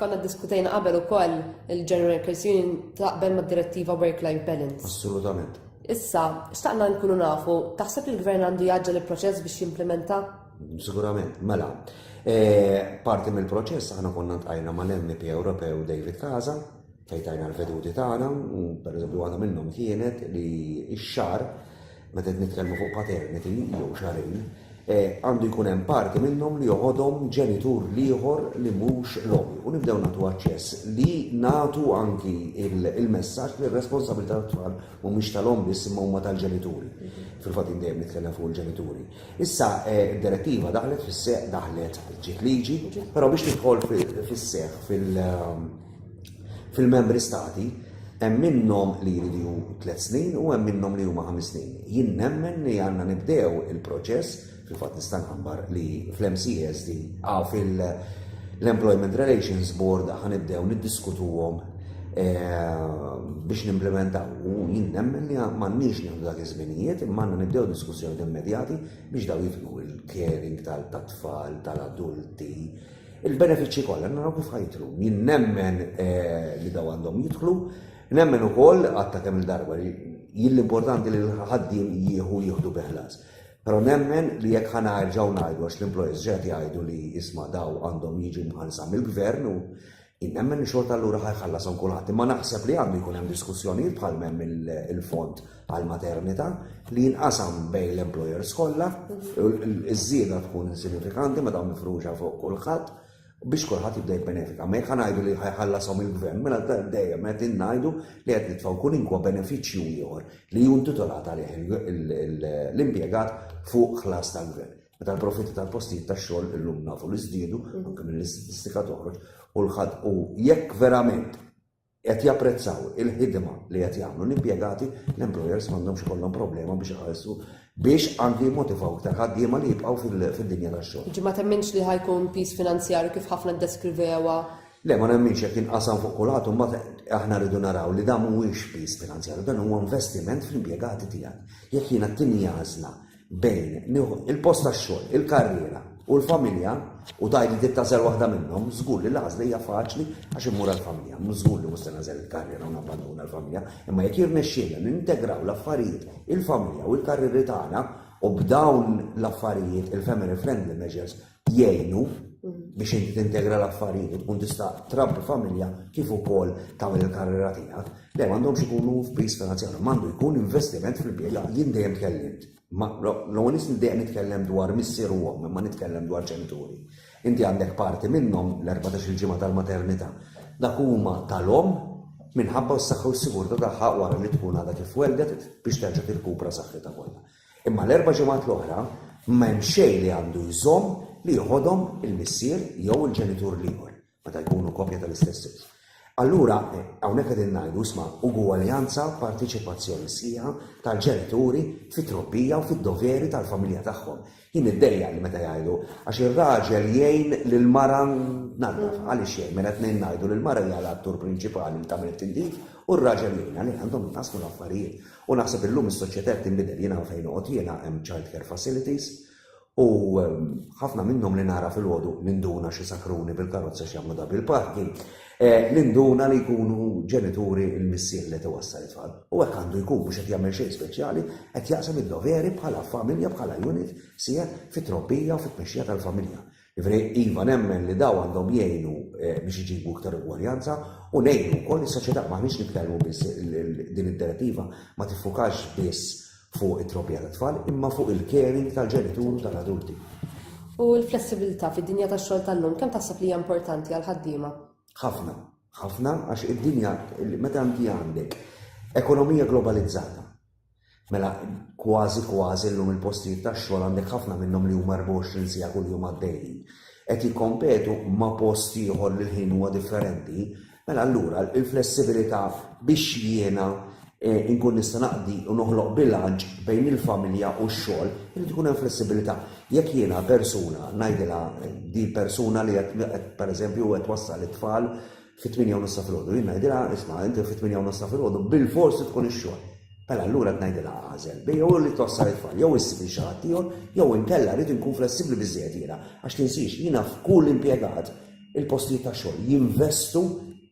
konna diskutejna qabel ukoll il-General Workers Union taqbel mad-direttiva Work-Life Balance. Assolutament. Issa, xtaqna nkunu nafu, taħseb li l-gvern għandu jaġġel il-proċess biex jimplementa? Sigurament, mela. Parti mill-proċess aħna konna tqajna mal-MP Ewropew David Casa, tajtajna l-veduti tagħna, u pereżempju waħda minnhom kienet li x-xahar meta nitkellmu fuq paternity jew xahrejn, għandu jkun hemm parti minnhom li joħodhom ġenitur ieħor li mhux l-om. U nibdew nagħtu aċċess li nagħtu anki il-messaġġ li r-responsabilità tat-tfal mhumiex tal-om biss imma huma tal-ġenituri. Fil-fatt dejjem nitkellem fuq il-ġenituri. Issa d-direttiva daħlet fis-seħħ daħlet ġiet liġi, però biex tidħol fis-seħħ fil-membri stati hemm minnhom li jridu 3 snin u hemm minnhom li huma 5 snin. Jien nemmen li għandna nibdew il-proċess fil-fatt nista' nħabbar li fl-MCSD fil-Employment Relations Board ħanibdew niddiskutuhom biex nimplementaw. U jien nemmen li m'għandniex nieħdu dak iż-żminijiet imma għandna nibdew diskussjoni immedjati biex daw jidħlu il-caring tal-tfal, tal-adulti. Il-benefiċċji kollha naraw kif ħajtlu. Jien nemmen li daw għandhom jidħlu, nemmen ukoll għatta kemm il-darba l-importanti li l-ħaddiem jieħdu beħlas. Però nemmen li jekk ħanerġgħu ngħidu għax l-employees ġed jgħidu li isma' daw għandhom jiġu mħallsa mill-gvern u nemmen li xorta allura ħajħallasom kulħadd. Imma naħseb li għandu jkun hemm diskussjonijiet bħal hemm il-fond għall-maternità li jinqasam bejn l-employers kollha, iż-żieda tkun sinifikanti meta mifruxa fuq kulħadd biex kulħadd jibda jibbenefika. Ma jekk ngħidu li ħajħallasom il-gvern, mela dejjem qed ngħidu li qed nitfgħu kwalinkwa benefiċċju ieħor li hu intitolat għalih l-impjegat fuq ħlas tal-gvern. Meta l-profitti tal-postijiet tax-xogħol illum nafu li żdiedu anke mill-istatistika toħroġ u jekk verament qed japprezzaw il-ħidma li qed jagħmlu l-impjegati, l-employers m'għandhomx ikollhom problema biex iħallsu biex anki jimmotivaw iktar ħaddiema li jibqgħu fid-dinja tax-xogħol. Ġi ma temminx li ħajkun pis finanzjarju kif ħafna ddeskrivewha. Le, ma nemminx jekk inqasam fuq kulħadd u mbagħad aħna rridu naraw li dan mhuwiex pis finanzjarju, dan huwa investiment fl-impjegati tiegħek. Jekk jiena tinjażla bejn il-post tax-xogħol, il-karriera u l-familja u tajli tittażel waħda minnhom, żgur li l-għażla hija faċli għax immur għall-familja. Żgur li mhux se nażel il-karriera u nabbanduna l-familja, imma jekk jirnexxielna nintegraw l-affarijiet, il-familja u l-karrieri tagħna u b'dawn l-affarijiet il-family friendly measures jgħinu biex inti tintegra l-affarijiet u tkun tista' trabbi familja kif ukoll tagħmel il-karriera tiegħek. Le m'għandhomx ikunu f'pis finanzjarju, m'għandu jkun investiment fil-impjeg. Jien dejjem tkellimt. L-għonis dejjem nitkellem dwar missier u għom, ma nitkellem dwar ġenituri. Inti għandek parti minnhom l-14 ġimgħa tal-maternità. Dak huma tal-om minħabba s-saħħa u s-sigurtà tagħha wara li tkun għadha kif weldet biex terġa' tirkupra saħħitha kollha. Imma l-4 ġimgħat l-oħra m'hemm xejn li għandu jżomm li jħodhom il-missier jew il-ġenitur ieħor meta jkunu koppja tal-istess sess. Allura, hawnhekk qegħdin ngħidu isma' ugwaljanza partiċipazzjoni sħiħa tal-ġenituri fit-trobbija u fid-doveri tal-familja tagħhom. Jien iddejja li meta jgħidu għax ir-raġel jgħin lill-mara nagħraf għaliex jgħin mela tnejn ngħidu lill-mara hija l-attur prinċipali li tagħmel it-tindif u r-raġel jgħin għalih għandhom inqasmu l-affarijiet. U naħseb illum is-soċjetà tinbidel jiena fejn noqgħod jiena hemm child care facilities u ħafna minnhom li nara fil-għodu ninduna xi sakruni bil-karozza x'jagħmlu da bil-parking. L-induna li jkunu ġenituri il-missier li tiwassal it-tfal. U hekk għandu jkun biex qed jagħmel xejn speċjali qed jaqsam id-doveri bħala familja bħala unit sija fit-trobbija u fit-tmexxija tal-familja. Iva nemmen li daw għandhom jgħinu biex iġibu iktar ugwaljanza u ngħinu wkoll is-soċjetà maħniex nitkellmu biss din id-direttiva ma tiffukax biss fuq it-trobbija tat-tfal imma fuq il-caring tal-ġenitur u tal-adulti. U l-flessibilità fid-dinja tax-xogħol tal-lum kemm taħseb li hija importanti għal ħaddiema? ħafna għax id-dinja meta inti għandek ekonomija globalizzata. Mela kważi llum il-postijiet tax-xogħol għandek ħafna minnhom li huma 24 siegħa kuljum għaddejjin. Qed jikkompetu ma' post ieħor li l-ħin huwa differenti, mela allura il-flessibilità biex jiena inkun nista' naqdi u noħloq bilanċ bejn il-familja u x-xogħol, irid ikun hemm flessibilità. Jekk jiena persuna ngħidilha di persuna li qed pereżempju qed wassal it-tfal fit-8:30 filgħodu, jien ngħidilha isma' inti fit-8:30 filgħodu bil-forsi tkun ix-xogħol. Mela allura qed ngħidilha għażel bej jew li twassal it-tfal jew issib xi ħadd ieħor jew inkella rrid inkun flessibbli biżżejjed jiena għax tinsix jiena f'kull impjegat il-postijiet ta' xogħol jinvestu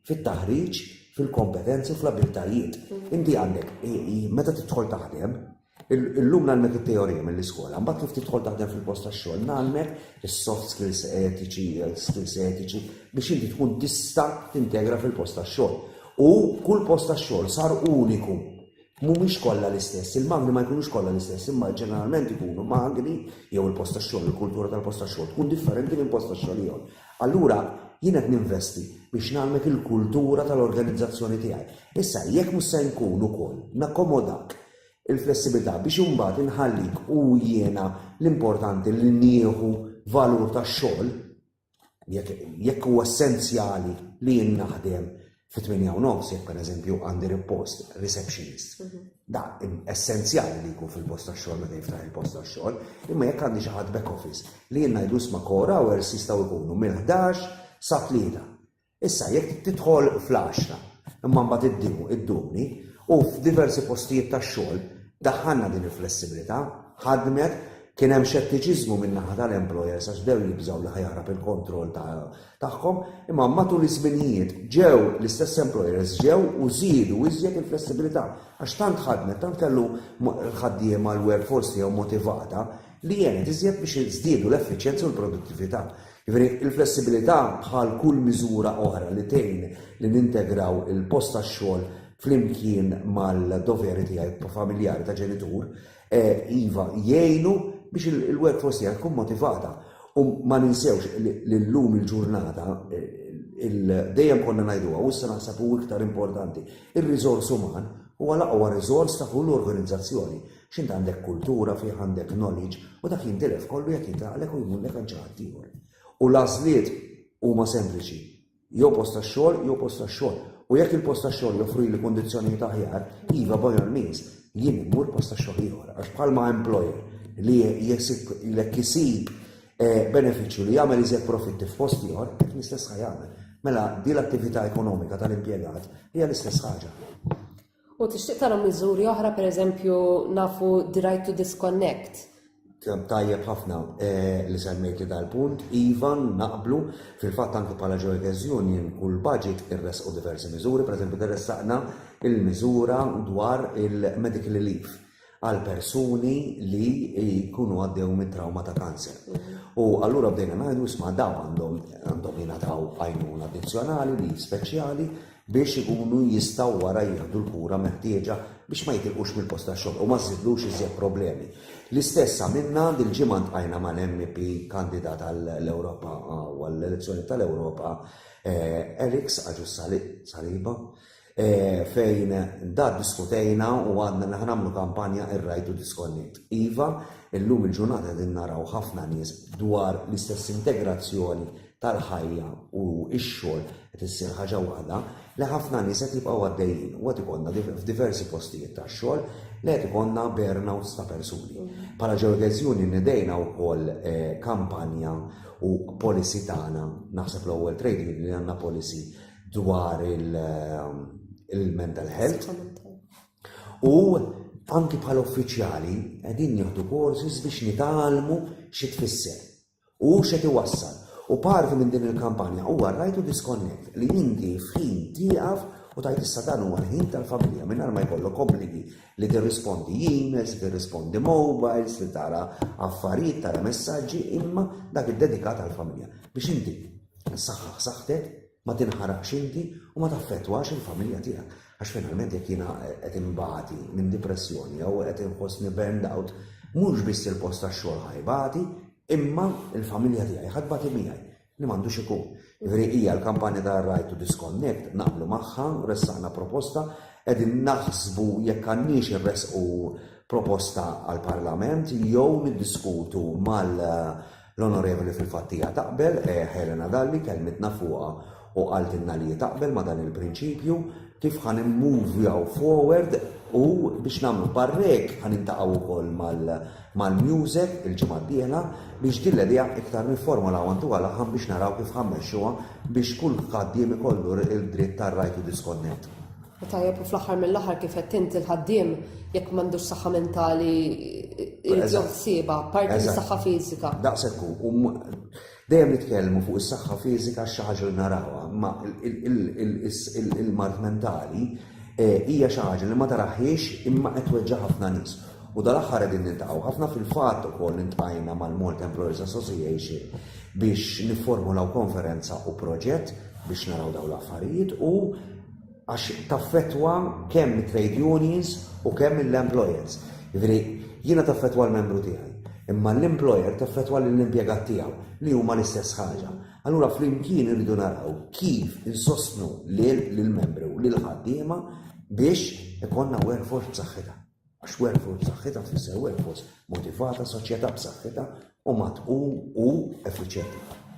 fit-taħriġ, fil-kompetenzi, fl-abiltajiet. Inti għandek, meta tidħol taħdem, illum nagħmel it-teorija mill-iskola, mbagħad kif tidħol taħdem fil-post tax-xogħol nagħmel is-soft skills etiċi biex inti tkun tista' tintegra fil-post tax-xogħol. U kull post tax-xogħol sar uniku. Mhumiex kollha l-istess, il-magni ma jkunux kollha l-istess, imma ġeneralment ikunu magni jew il-post tax-xogħol, il-kultura tal-post tax-xogħol tkun differenti minn post tax-xogħol ieħor. Allura jien qed ninvesti biex nagħmel il-kultura tal-organizzazzjoni tiegħi. Issa jekk mhux se nkun ukoll nakkomodak il-flessibilità biex imbagħad inħallik u jiena l-importanti li nieħu valur tax-xogħol jekk huwa essenzjali li jien naħdem fit-8 jekk pereżempju għandi ripost receptionist. Da essenzjali li jkun fil-post tax-xogħol meta jiftaħ il-post tax-xogħol, imma jekk għandi xi ħadd back office li jien ngħidu isma' core hours jistgħu jkunu mill-11 sa 3. Issa jekk tidħol fl-10 imma mbagħad iddumni u f'diversi postijiet tax-xogħol daħħalna din il-flessibilità, ħadmet kien hemm xettiċiżmu min-naħa tal-employers għax dew jibżgħu li ħajaħrab il-kontroll tagħhom, imma matul iż-żminijiet ġew l-istess employers ġew u żiedu iżjed il-flessibilità għax tant ħadmet, tant kellu ħaddiema l-workforce tiegħu motivata li jenet iżjed biex iżdiedu l-effiċjenza u l-produttività. Il-flessibilità bħal kull miżura oħra li tgħin li nintegraw il-post tax-xogħol flimkien mal-doveri tiegħi familjari ta' ġenitur, iva jgħinu biex il-workforce tiegħek tkun motivata. U ma ninsewx li llum il-ġurnata dejjem konna ngħiduha u issa naħseb hu iktar importanti. Ir-riżors uman huwa l-aqwa riżors ta' kull organizzazzjoni. X'int għandek kultura fih għandek knowledge u dak jintilef kollu jekk jintraqlek u jmurlek għal ġaħat ieħor. U l-għażliet huma sempliċi. Jew post tax-xogħol, jew post tax-xogħol. U jekk il-post tax-xogħol joffri li kundizzjonijiet aħjar, iva by all means, jien immur post tax-xogħol ieħor. Għax bħalma employer li jisib benefiċċju li jagħmel iżjed profitti f'post ieħor, hekk l-istess ħajjagħmel. Mela din l-attività ekonomika tal-impjegat hija l-istess ħaġa. U tixtieq tara miżuri oħra, pereżempju nafu the right to disconnect. Tajjeb ħafna li semmejt li dal-punt, Ivan naqblu fil-fatt anke bħala Joyous Union kull budget irresqu diversi miżuri, pereżempju irressaqna il-miżura dwar il-medical leave għal persuni li jkunu għaddew mit-trauma ta' kanser. U allura bdejna ngħidu isma' daw għandhom jingħataw għajnuna addizzjonali li speċjali biex ikunu jistgħu wara jieħdu l-kura meħtieġa biex ma jitilqux mill-post tax-xogħol u ma żidlux iżjed problemi. L-istess għamilna dil-ġimgħa ntqajna mal-MP kandidat għall-Ewropa u għall-elezzjoni tal-Ewropa Elix Aġus Saliba fejn da diskutejna u għadna li ħanamlu kampanja ir-right to disconnect. Iva, illum il-ġurnata din naraw ħafna nies dwar l-istess integrazzjoni tal-ħajja u x-xogħol qed issir ħaġa waħda li ħafna nies qed jibqgħu għaddejjin u qed ikollna f'diversi postijiet tax-xogħol li qed ikollna burnouts ta' persuni. Bħala Joyous Union nidejna wkoll kampanja u policy tagħna naħseb l-ewwel trade union li għandna policy dwar il-mental health u anki bħala uffiċjali qegħdin nieħdu courses biex nitgħallmu xi tfisser u x'qed iwassal. U parti minn din il-kampanja huwa right to disconnect li inti f'ħin tieqaf u tajt issa dan huwa l-ħin tal-familja mingħajr ma jkollok obbligi li tirrispondi emails, li tirrispondi mobiles, li tara affarijiet, tara messaġġi imma dak id-dedikat għall-familja biex inti saħħaħ saħħtek ma tinħaraqx inti u ma taffettwax il-familja tiegħek. Għax finalment jekk jiena qed inbagħti minn depressjoni jew qed inħossni burned out, mhux biss il-post tax-xogħol ħajbati, imma il-familja tiegħi ħadbati miegħi li m'għandux ikun. Hija l-kampanja ta' Right to Disconnect naqblu magħha, ressaqna proposta, qegħdin naħsbu jekk għandniex irresqu proposta għall-Parlament jew niddiskutu mal-Onorevoli fil-fattija taqbel, Helena Dalli kelmitna fuqha u qaltilna li taqbel ma' dan il-prinċipju kif ħan immuvjaw forward u biex nagħmlu barrek ħan intaqgħu wkoll mal-music il-ġimgħa d-dieħla biex din l-idea iktar niformula għantu għalaħam biex naraw kif ħammexxuha biex kull ħaddiem ikollu il-dritt tar-right to disconnect. Tajjeb u fl-aħħar mill-aħħar kif qed inti l-ħaddiem jekk m'għandux saħħa mentali il-ġoħsieba, parti mis-saħħa fiżika. Daqshekk Dejjem nitkellmu fuq is-saħħa fiżika xi ħaġa li narawha, imma il-mart mentali hija xi ħaġa li ma taraħiex imma qed tweġġa' ħafna nies. U dal-aħħar qegħdin niltaqgħu ħafna fil-fatt ukoll intqajna mal-Malta Employers Association biex nifformulaw konferenza u proġett biex naraw dawn l-affarijiet u għax taffettwa kemm trade unions u kemm l-employers. Jiena taffettwa l-membru tiegħi, imma l-employer taffettwa l-impjegat tiegħu li huma l-istess ħaġa. Allura flimkien irridu naraw kif insostnu lill-membru u lill-ħaddiema biex ikonna workforce b'saħħitha. Għax workforce b'saħħitha tfisser workforce motivata, soċjetà b'saħħitha u matqu u effiċjenti.